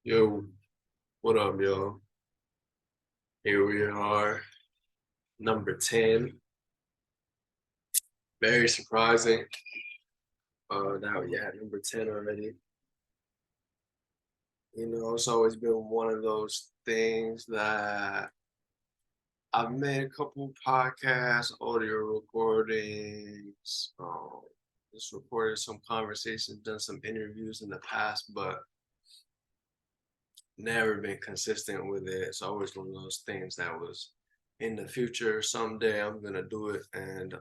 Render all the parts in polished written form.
Yo, what up, y'all? Here we are, number 10. Very surprising that we had number 10 already. It's always been one of those things that I've made a couple podcasts, audio recordings, just recorded some conversations, done some interviews in the past, but never been consistent with it. It's always one of those things that was in the future. Someday I'm gonna do it. And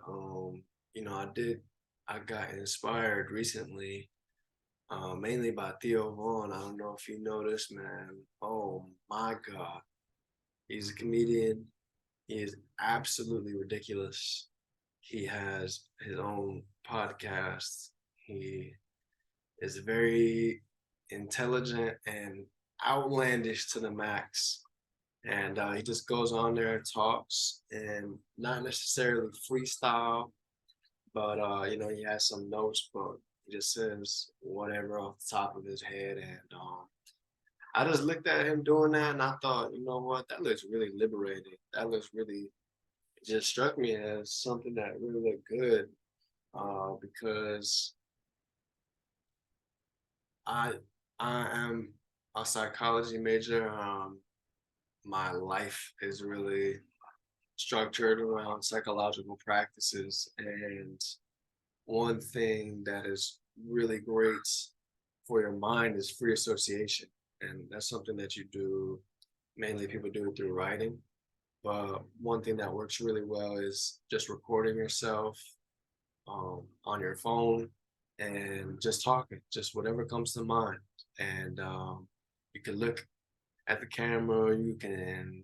I got inspired recently, mainly by Theo Vaughn. I don't know if you know this man. Oh my God. He's a comedian. He is absolutely ridiculous. He has his own podcast. He is very intelligent and outlandish to the max. And he just goes on there and talks, and not necessarily freestyle, but he has some notes, but he just says whatever off the top of his head. And I just looked at him doing that, and I thought, you know what, that looks really liberating. That looks really, it just struck me as something that really looked good, because I I am a psychology major. My life is really structured around psychological practices, and one thing that is really great for your mind is free association, and that's something that you do. Mainly, people do it through writing, but one thing that works really well is just recording yourself on your phone and just talking, just whatever comes to mind. And you can look at the camera, you can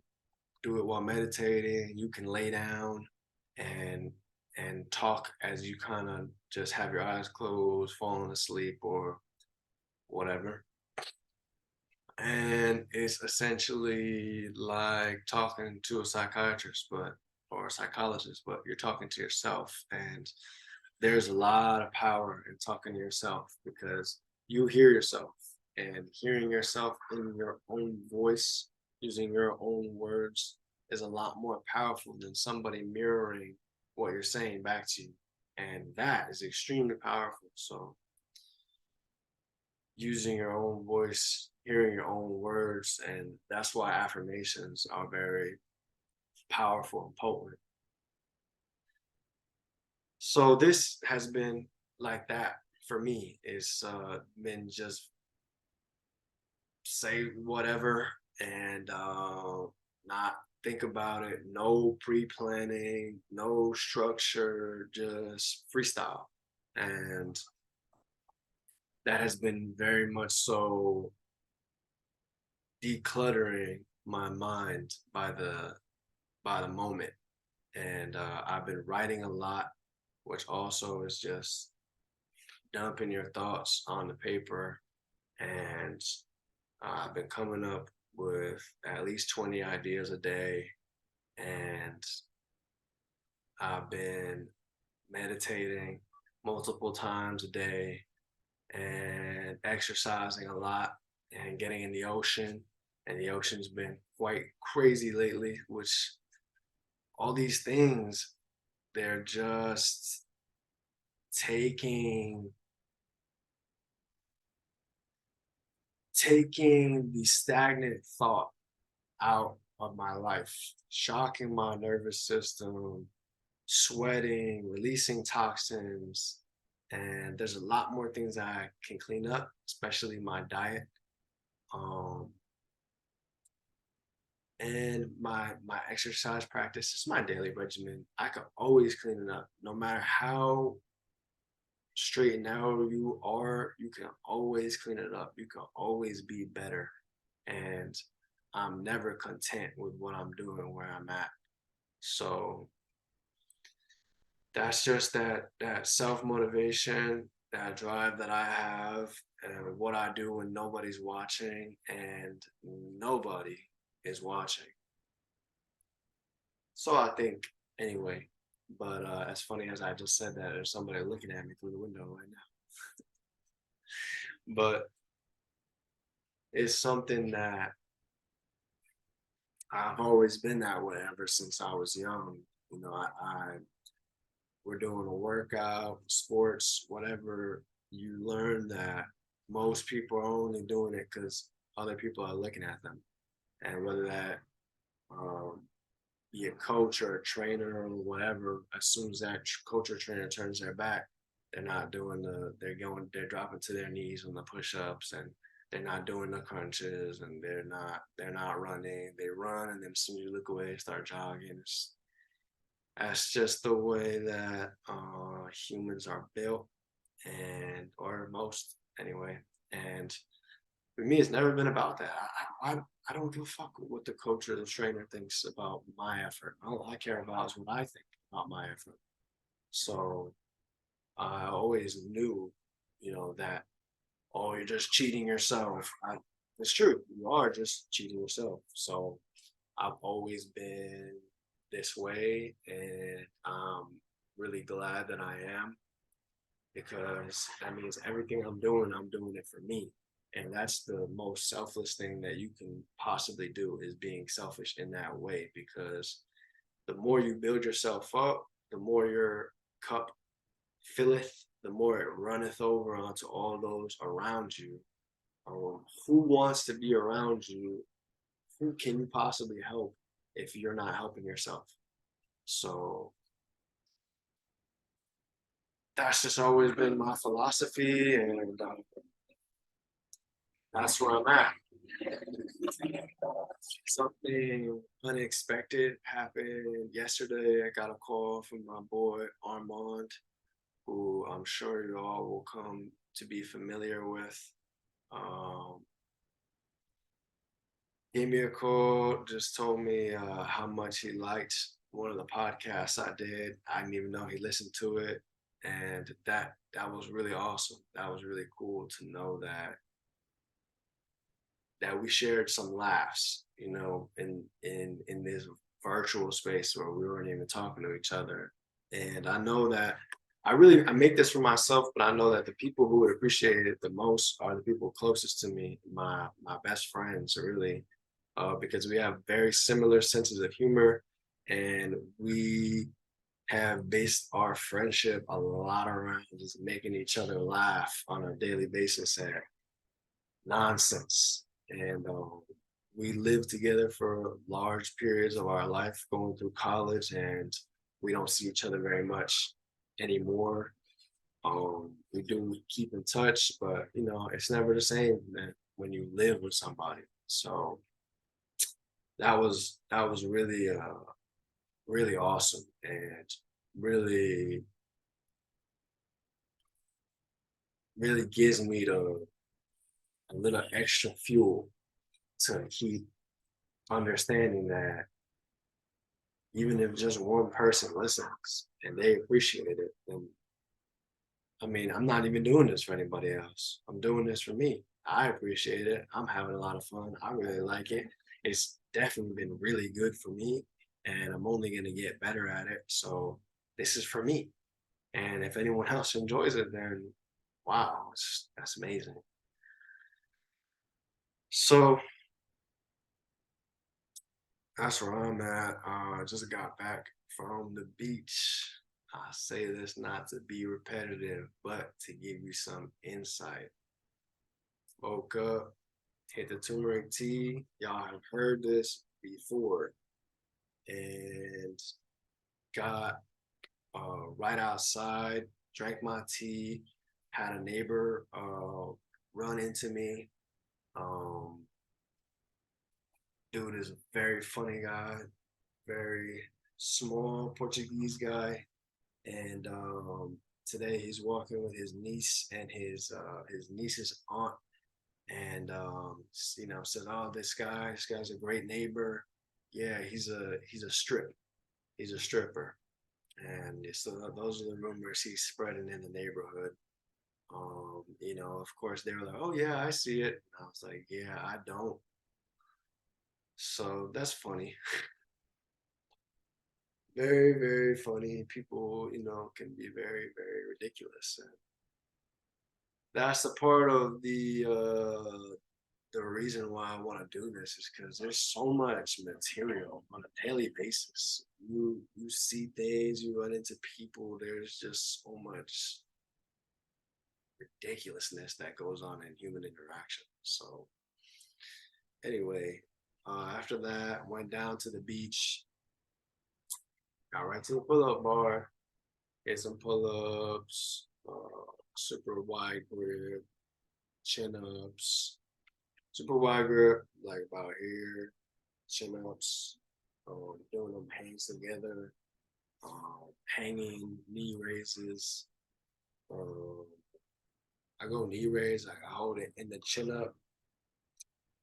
do it while meditating, you can lay down and talk as you kind of just have your eyes closed, falling asleep or whatever. And it's essentially like talking to a psychiatrist, but or a psychologist, but you're talking to yourself. And there's a lot of power in talking to yourself because you hear yourself, and hearing yourself in your own voice, using your own words, is a lot more powerful than somebody mirroring what you're saying back to you. And that is extremely powerful. So using your own voice, hearing your own words, and that's why affirmations are very powerful and potent. So this has been like that for me. It's been just say whatever and not think about it. No pre-planning, no structure, just freestyle. And that has been very much so decluttering my mind by the moment. And I've been writing a lot, which also is just dumping your thoughts on the paper. And I've been coming up with at least 20 ideas a day. And I've been meditating multiple times a day and exercising a lot and getting in the ocean. And the ocean's been quite crazy lately, which all these things, they're just taking taking the stagnant thought out of my life, shocking my nervous system, sweating, releasing toxins. And there's a lot more things I can clean up, especially my diet. Um, and my exercise practice is my daily regimen. I can always clean it up, no matter how straight and narrow you are. You can always clean it up. You can always be better. And I'm never content with what I'm doing where I'm at. So that's just that self motivation, that drive that I have, and what I do when nobody's watching, and nobody is watching. So I think anyway. But as funny as I just said that, there's somebody looking at me through the window right now. But is something that I've always been that way ever since I was young. I we're doing a workout, sports, whatever, you learn that most people are only doing it because other people are looking at them. And whether that um, be a coach or a trainer or whatever, as soon as that coach or trainer turns their back, they're not doing they're dropping to their knees on the push-ups, and they're not doing the crunches, and they're not running. They run, and then as soon as you look away, they start jogging. That's just the way that humans are built, and or most anyway. And for me, it's never been about that. I don't give a fuck what the coach or the trainer thinks about my effort. All I care about is what I think about my effort. So I always knew, that, oh, you're just cheating yourself. It's true. You are just cheating yourself. So I've always been this way, and I'm really glad that I am, because that means everything I'm doing it for me. And that's the most selfless thing that you can possibly do, is being selfish in that way, because the more you build yourself up, the more your cup filleth, the more it runneth over onto all those around you. Who wants to be around you? Who can you possibly help if you're not helping yourself? So that's just always been my philosophy, and that's where I'm at. Something unexpected happened yesterday. I got a call from my boy Armand, who I'm sure you all will come to be familiar with. Um, Gave me a call, just told me how much he liked one of the podcasts I did. I didn't even know he listened to it, and that was really awesome. That was really cool to know that we shared some laughs, in this virtual space where we weren't even talking to each other. And I know that I make this for myself, but I know that the people who would appreciate it the most are the people closest to me, my best friends, really, because we have very similar senses of humor, and we have based our friendship a lot around just making each other laugh on a daily basis at nonsense. And we lived together for large periods of our life going through college, and we don't see each other very much anymore. We do keep in touch, but it's never the same that when you live with somebody. So that was really really awesome, and really really gives me a little extra fuel to keep understanding that even if just one person listens and they appreciate it, then I mean, I'm not even doing this for anybody else. I'm doing this for me. I appreciate it. I'm having a lot of fun. I really like it. It's definitely been really good for me, and I'm only going to get better at it. So this is for me. And if anyone else enjoys it, then wow, that's amazing. So that's where I'm at. I just got back from the beach. I say this not to be repetitive, but to give you some insight. Woke up, hit the turmeric tea. Y'all have heard this before. And got right outside, drank my tea, had a neighbor run into me. Um, Dude is a very funny guy, very small Portuguese guy. And today he's walking with his niece and his niece's aunt, and said, "Oh, this guy's a great neighbor. Yeah, he's a stripper." And so those are the rumors he's spreading in the neighborhood. Of course they were like, "Oh yeah, I see it." And I was like, "Yeah, I don't." So that's funny. Very, very funny. People, can be very, very ridiculous. And that's the part of the the reason why I want to do this is because there's so much material on a daily basis. You see things, you run into people. There's just so much ridiculousness that goes on in human interaction. So anyway, after that, went down to the beach, got right to the pull-up bar, get some pull-ups, super wide grip, chin-ups, super wide grip, like about here, chin-ups, doing them hands together, hanging knee raises. Um, I go knee raise, I hold it in the chin up,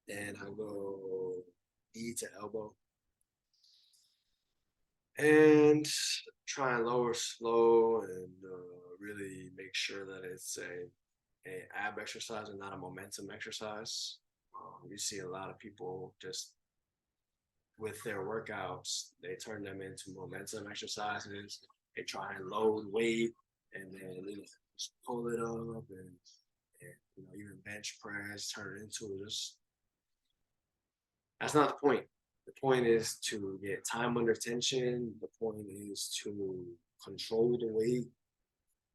and I go knee to elbow, and try and lower slow and really make sure that it's a ab exercise and not a momentum exercise. You see a lot of people just with their workouts, they turn them into momentum exercises. They try and load weight and then just pull it up and even bench press turn it into just that's not the point. The point is to get time under tension. The point is to control the weight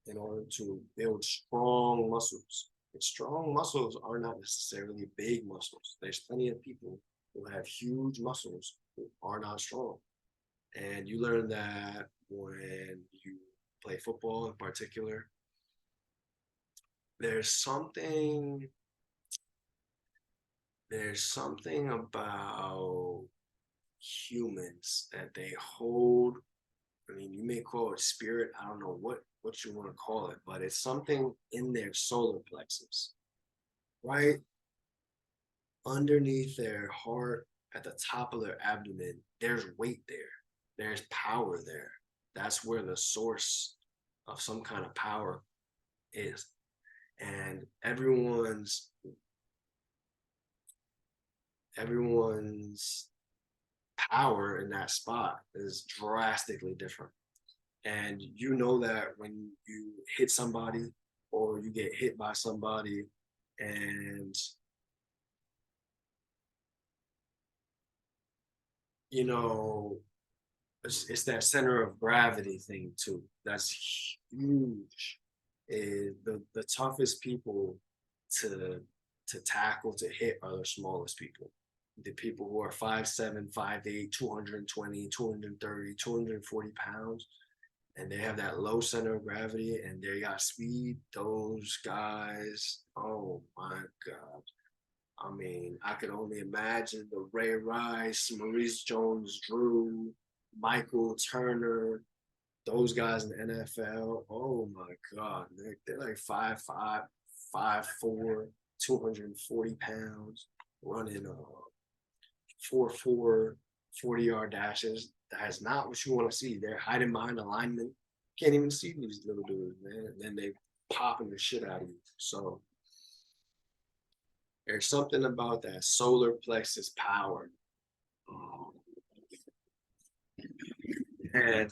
in order to build strong muscles. And strong muscles are not necessarily big muscles. There's plenty of people who have huge muscles who are not strong. And you learn that when you play football in particular. There's something there's something about humans that they hold. I mean, you may call it spirit. I don't know what you want to call it, but it's something in their solar plexus, right underneath their heart, at the top of their abdomen. There's weight there. There's power there. That's where the source of some kind of power is, and everyone's power in that spot is drastically different. And you know that when you hit somebody or you get hit by somebody and you know it's that center of gravity thing too. That's huge. The toughest people to tackle to hit are the smallest people. The people who are 5'7", 5'8", 220, 230, 240 pounds, and they have that low center of gravity and they got speed. Those guys, oh my God. I mean, I can only imagine the Ray Rice, Maurice Jones-Drew, Michael Turner, those guys in the NFL. Oh my God. They're like 5'5", 5'4", 240 pounds, running 4.4 40-yard dashes. That is not what you want to see. They're hiding behind the linemen. Can't even see these little dudes, man. And then they popping the shit out of you. So there's something about that solar plexus power. Um, and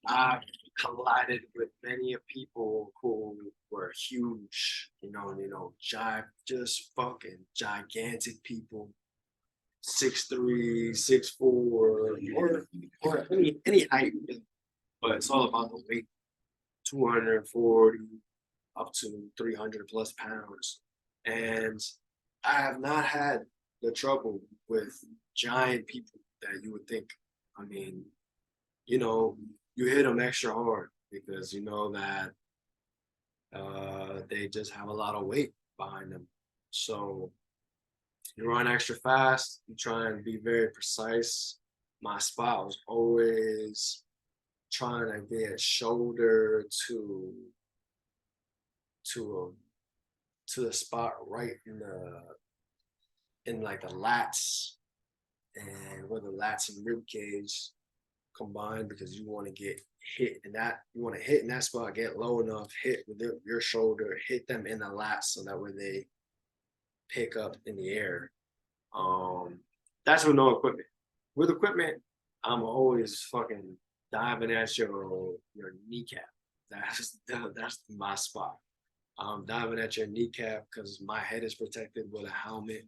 I collided with many of people who were huge, just fucking gigantic people, 6'3", 6'4", or any height, but it's all about the weight, 240 up to 300 plus pounds. And I have not had the trouble with giant people that you would think. I mean, you know, you hit them extra hard because you know that they just have a lot of weight behind them. So you run extra fast, you try and be very precise. My spot was always trying to get shoulder to to the spot right in like the lats and where the lats and rib cage combined, because you want to get hit in that you want to hit in that spot, get low enough, hit with your shoulder, hit them in the lats so that way they pick up in the air. Um, that's with no equipment. With equipment, I'm always fucking diving at your kneecap. That's my spot. I'm diving at your kneecap because my head is protected with a helmet.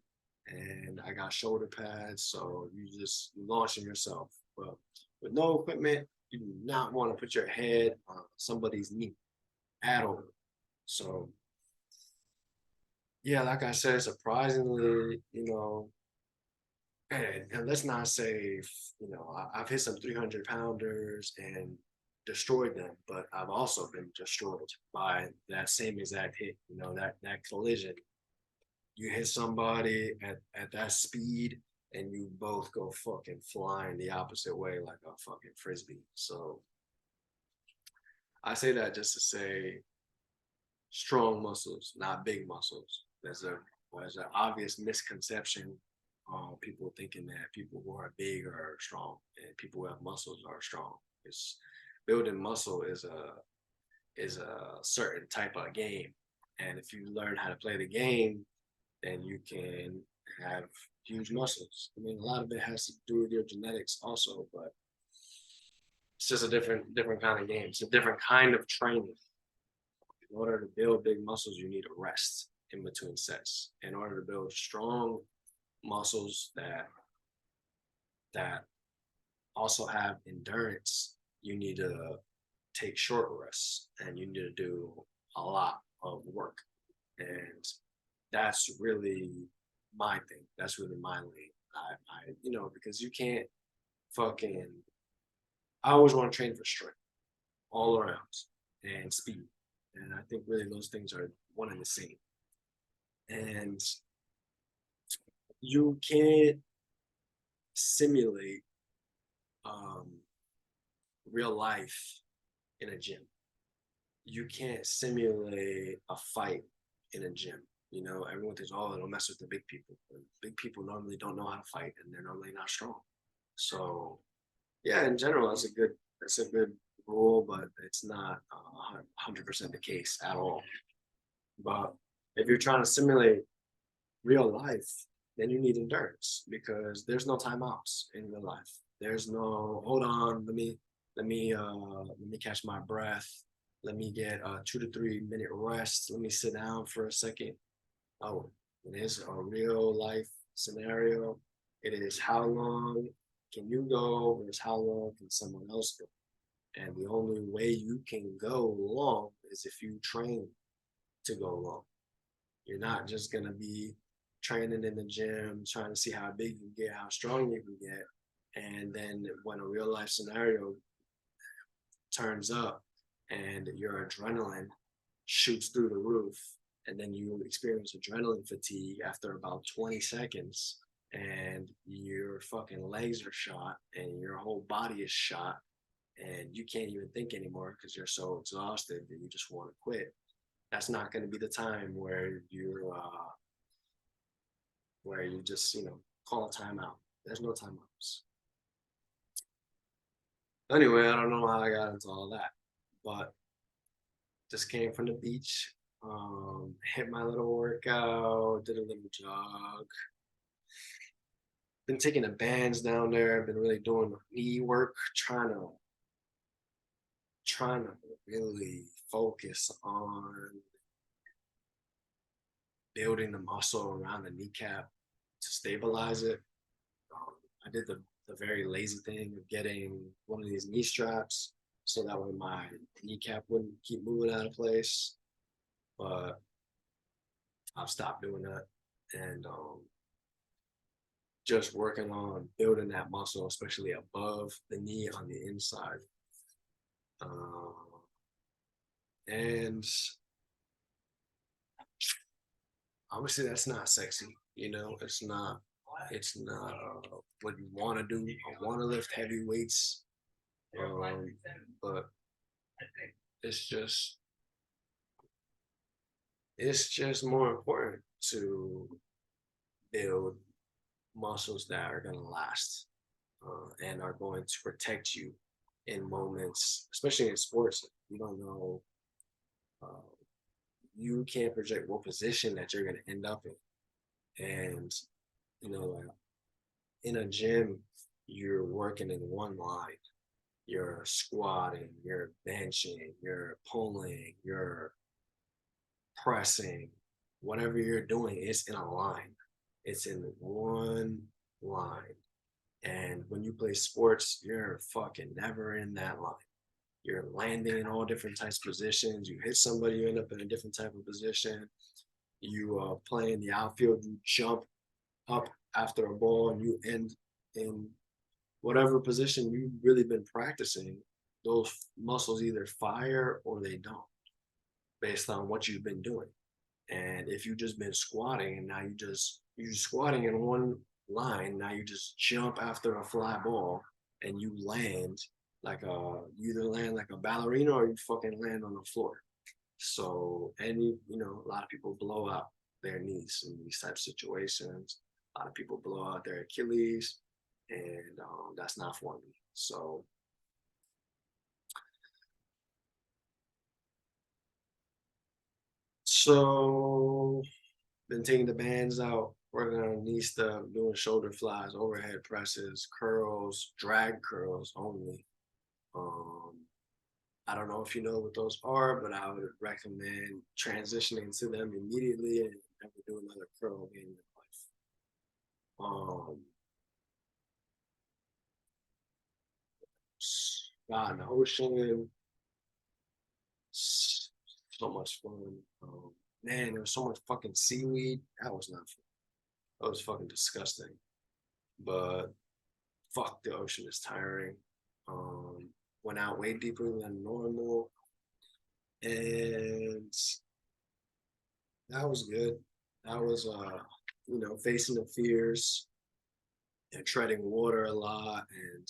and I got shoulder pads, so you just launching yourself. But with no equipment, you do not want to put your head on somebody's knee at all. So yeah, like I said, surprisingly, and let's not say, I've hit some 300 pounders and destroyed them, but I've also been destroyed by that same exact hit, that collision. You hit somebody at that speed and you both go fucking flying the opposite way like a fucking frisbee. So I say that just to say strong muscles, not big muscles. There's an obvious misconception. People thinking that people who are big are strong and people who have muscles are strong. It's building muscle is a certain type of game, and if you learn how to play the game, then you can have huge muscles. I mean, a lot of it has to do with your genetics also, but it's just a different kind of game. It's a different kind of training. In order to build big muscles, you need a rest in between sets. In order to build strong muscles that also have endurance, you need to take short rests and you need to do a lot of work. And that's really my thing. That's really my lane. Because you can't fucking. I always want to train for strength all around and speed, and I think really those things are one and the same. And you can't simulate um, real life in a gym. You can't simulate a fight in a gym. Everyone thinks, oh, don't mess with the big people. And big people normally don't know how to fight, and they're normally not strong. So, yeah, in general, that's a good rule, but it's not 100% the case at all. But if you're trying to simulate real life, then you need endurance because there's no timeouts in real life. There's no hold on, let me catch my breath. Let me get a 2 to 3 minute rest. Let me sit down for a second. Oh, it is a real life scenario. It is how long can you go versus how long can someone else go. And the only way you can go long is if you train to go long. You're not just gonna be training in the gym, trying to see how big you get, how strong you can get. And then when a real life scenario turns up and your adrenaline shoots through the roof, and then you experience adrenaline fatigue after about 20 seconds, and your fucking legs are shot and your whole body is shot, and you can't even think anymore because you're so exhausted that you just want to quit. That's not going to be the time where you just call a timeout. There's no timeouts. Anyway, I don't know how I got into all that, but just came from the beach, hit my little workout, did a little jog. Been taking the bands down there. Been really doing knee work, trying to really focus on building the muscle around the kneecap to stabilize it. I did the very lazy thing of getting one of these knee straps so that way my kneecap wouldn't keep moving out of place. But I've stopped doing that and just working on building that muscle, especially above the knee on the inside. And obviously, that's not sexy. It's not what you want to do. I want to lift heavy weights, but it's just it's just more important to build muscles that are going to last and are going to protect you in moments, especially in sports. You don't know, uh, you can't project what position that you're going to end up in. And, like in a gym, you're working in one line. You're squatting, you're benching, you're pulling, you're pressing, whatever you're doing is in a line. It's in one line. And when you play sports, you're fucking never in that line. You're landing in all different types of positions. You hit somebody, you end up in a different type of position. You play in the outfield, you jump up after a ball, and you end in whatever position you've really been practicing. Those muscles either fire or they don't, based on what you've been doing. And if you've just been squatting and now you're squatting in one line, now you just jump after a fly ball and you land like you either land like a ballerina or you fucking land on the floor. So a lot of people blow out their knees in these type of situations. A lot of people blow out their Achilles, and that's not for me. So been taking the bands out, working on knee stuff, doing shoulder flies, overhead presses, curls, drag curls only. Um, I don't know if you know what those are, but I would recommend transitioning to them immediately and never do another curl in your life. God in the ocean, so much fun. Man, there was so much fucking seaweed. That was not fun. That was fucking disgusting. But fuck, the ocean is tiring. Um, Went out way deeper than normal, and that was good. That was facing the fears and treading water a lot, and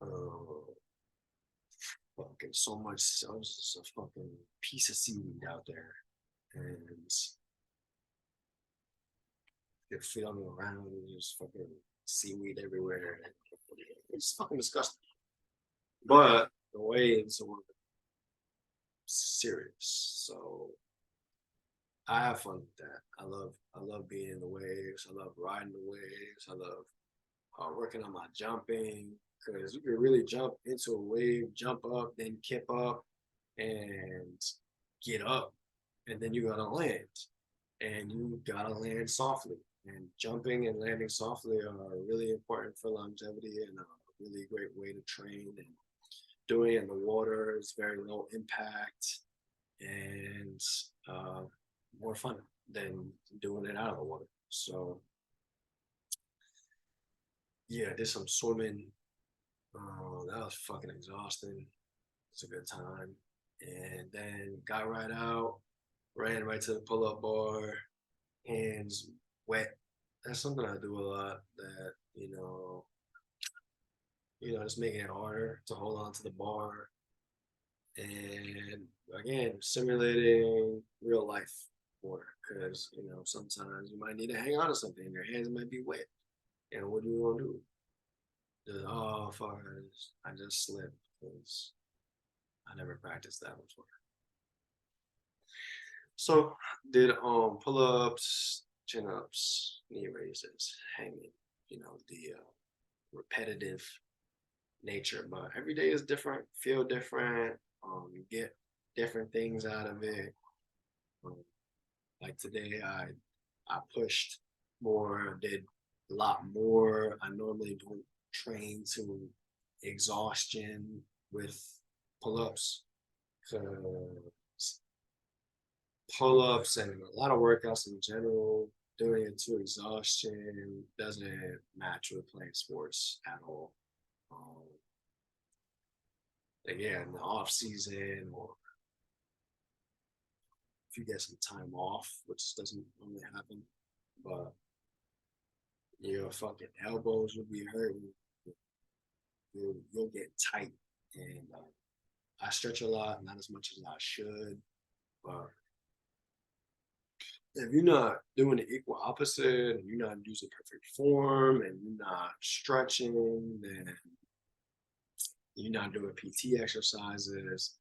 uh, fucking so much. I was just a fucking piece of seaweed out there, and you're feeling around, and there's fucking seaweed everywhere. And it's fucking disgusting. But the waves were serious, so I have fun with that. I love being in the waves. I love riding the waves. I love working on my jumping because you can really jump into a wave, jump up, then kip up and get up, and then you gotta land, and you gotta land softly. And jumping and landing softly are really important for longevity and a really great way to train. And doing it in the water is very low impact and more fun than doing it out of the water. So yeah, did some swimming. That was fucking exhausting. It's a good time. And then got right out, ran right to the pull-up bar, hands wet. That's something I do a lot. That just making it harder to hold on to the bar. And again, simulating real life water because sometimes you might need to hang on to something. Your hands might be wet, and what do you want to do? Just, oh fuck, I just slipped because I never practiced that before. So did pull ups, chin ups, knee raises, hanging. The repetitive nature, but every day is different. Feel different. You get different things out of it. Um, like today, I pushed more, did a lot more. I normally don't train to exhaustion with pull-ups because pull-ups and a lot of workouts in general, doing it to exhaustion doesn't match with playing sports at all. Um, Again, the off season or if you get some time off, which doesn't normally happen, but your fucking elbows will be hurting. You'll get tight, and I stretch a lot, not as much as I should, but if you're not doing the equal opposite and you're not using perfect form and you're not stretching, then you're not doing PT exercises,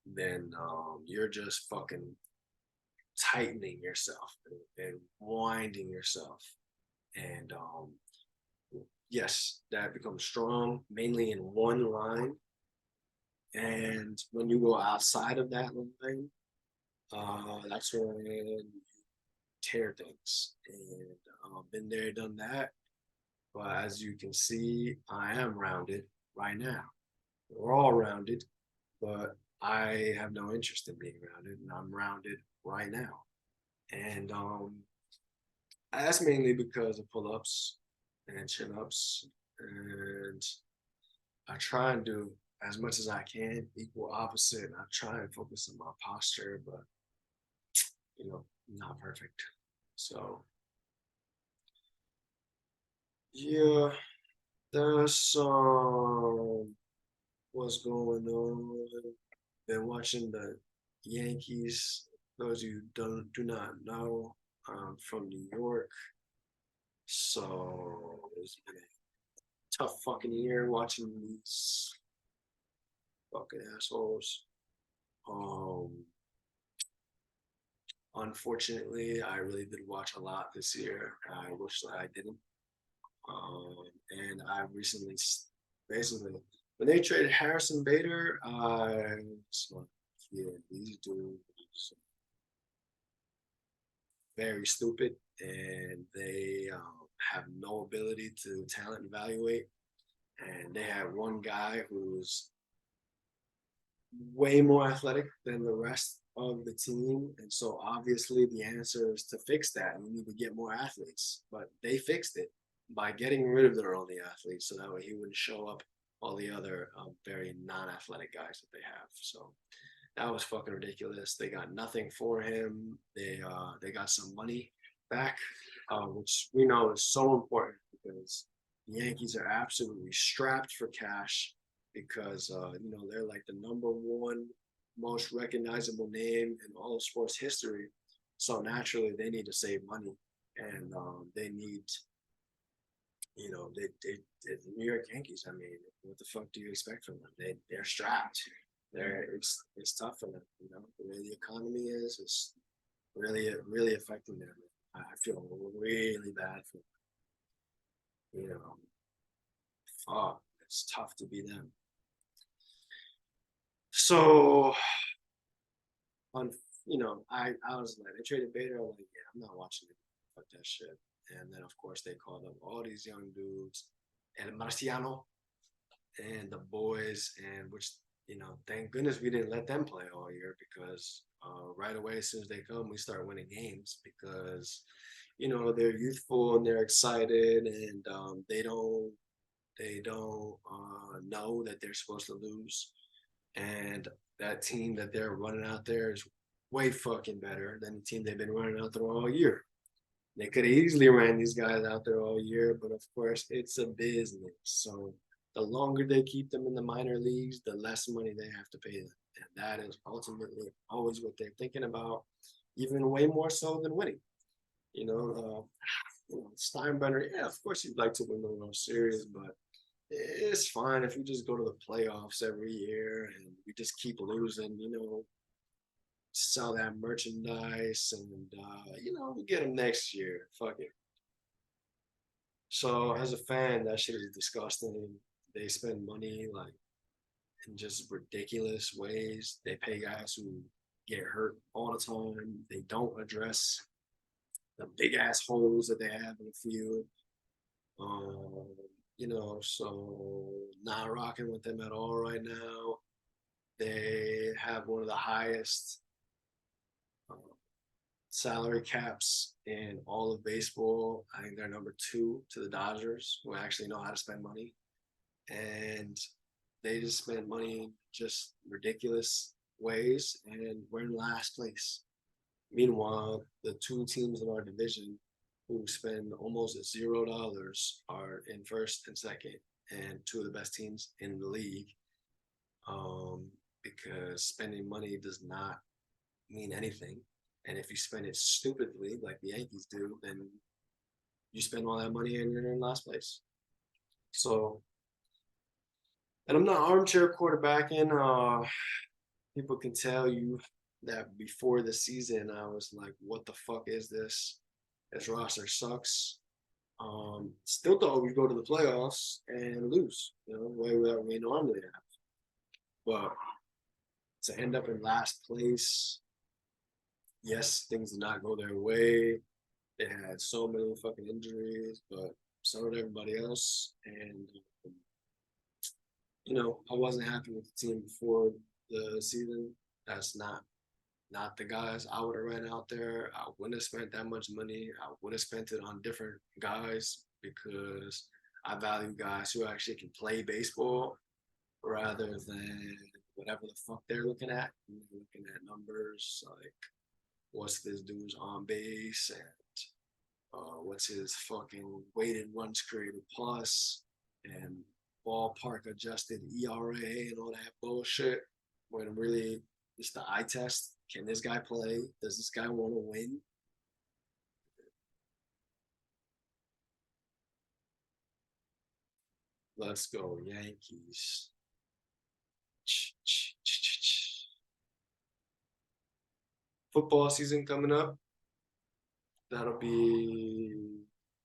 then you're just fucking tightening yourself and winding yourself. And yes, that becomes strong mainly in one line. And when you go outside of that line, that's when you tear things. And been there, done that. But as you can see, I am rounded right now. We're all rounded, but I have no interest in being rounded, and I'm rounded right now. And that's mainly because of pull-ups and chin-ups, and I try and do as much as I can, equal opposite. I try and focus on my posture, but not perfect. So yeah, that's what's going on. Been watching the Yankees. Those of you do not know, I'm from New York, so it's been a tough fucking year watching these fucking assholes. Um, Unfortunately, I really did watch a lot this year. I wish that I didn't. And I recently, basically, when they traded Harrison Bader, I was like, yeah, these dudes very stupid, and they have no ability to talent evaluate. And they had one guy who's way more athletic than the rest of the team. And so obviously the answer is to fix that. We need to get more athletes. But they fixed it by getting rid of their only athletes so that way he wouldn't show up all the other very non-athletic guys that they have. So that was fucking ridiculous. They got nothing for him. They got some money back, which we know is so important because the Yankees are absolutely strapped for cash because they're like the number one most recognizable name in all of sports history. So naturally, they need to save money, and they need, the New York Yankees. I mean, what the fuck do you expect from them? They're strapped. It's tough for them. The way the economy is, it's really affecting them. I feel really bad for them. Fuck, it's tough to be them. So on, I was like, they traded Bader. I'm like, yeah, I'm not watching it. Fuck that shit. And then of course they called up all these young dudes, El Marciano and the boys, and which thank goodness we didn't let them play all year because right away as soon as they come, we start winning games because they're youthful and they're excited and they don't know that they're supposed to lose, and that team that they're running out there is way fucking better than the team they've been running out there all year. They could have easily ran these guys out there all year, but of course, it's a business. So the longer they keep them in the minor leagues, the less money they have to pay them. And that is ultimately always what they're thinking about, even way more so than winning. You know, Steinbrenner, yeah, of course he'd like to win the World Series, but it's fine if we just go to the playoffs every year and we just keep losing, sell that merchandise and we get them next year. Fuck it. So as a fan, that shit is disgusting. They spend money like in just ridiculous ways. They pay guys who get hurt all the time. They don't address the big ass holes that they have in the field. Um, so not rocking with them at all right now. They have one of the highest uh, salary caps in all of baseball. I think they're number two to the Dodgers, who actually know how to spend money. And they just spend money in just ridiculous ways, and we're in last place. Meanwhile, the two teams in our division who spend almost $0 are in first and second, and two of the best teams in the league. Because spending money does not mean anything. And if you spend it stupidly, like the Yankees do, then you spend all that money and you're in last place. So, and I'm not armchair quarterbacking. People can tell you that before the season, I was like, what the fuck is this? This roster sucks. Still thought we'd go to the playoffs and lose, the way that we normally have. But to end up in last place, yes, things did not go their way. They had so many fucking injuries, but so did everybody else. And I wasn't happy with the team before the season. That's not the guys I would have ran out there. I wouldn't have spent that much money. I would have spent it on different guys because I value guys who actually can play baseball rather than whatever the fuck they're looking at. They're looking at numbers like what's this dude's on base and what's his fucking weighted runs created plus and ballpark adjusted ERA and all that bullshit. When really it's the eye test. Can this guy play? Does this guy want to win? Let's go, Yankees. Football season coming up. That'll be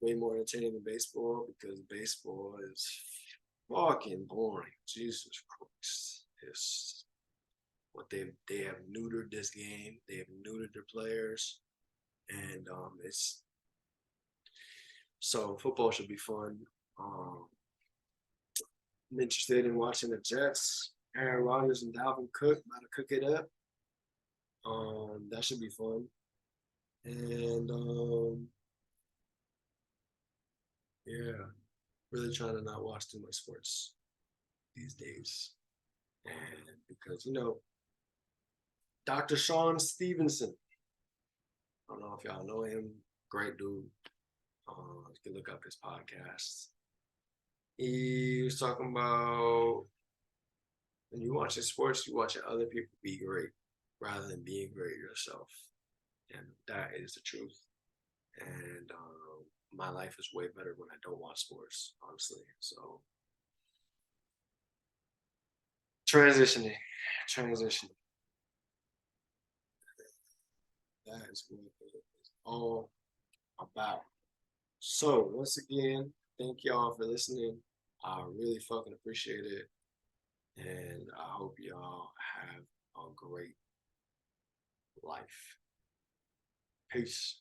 way more entertaining than baseball because baseball is fucking boring. Jesus Christ. It's what they have neutered this game. They have neutered their players. And it's so football should be fun. Um, I'm interested in watching the Jets, Aaron Rodgers and Dalvin Cook about to cook it up. That should be fun. And yeah, really trying to not watch too much sports these days. And because Dr. Sean Stevenson, I don't know if y'all know him, great dude. You can look up his podcast. He was talking about when you watch sports, you watching other people be great rather than being great yourself. And that is the truth. And my life is way better when I don't watch sports, honestly. So transitioning, transitioning. That is what it is all about. So once again, thank y'all for listening. I really fucking appreciate it. And I hope y'all have a great life. Peace.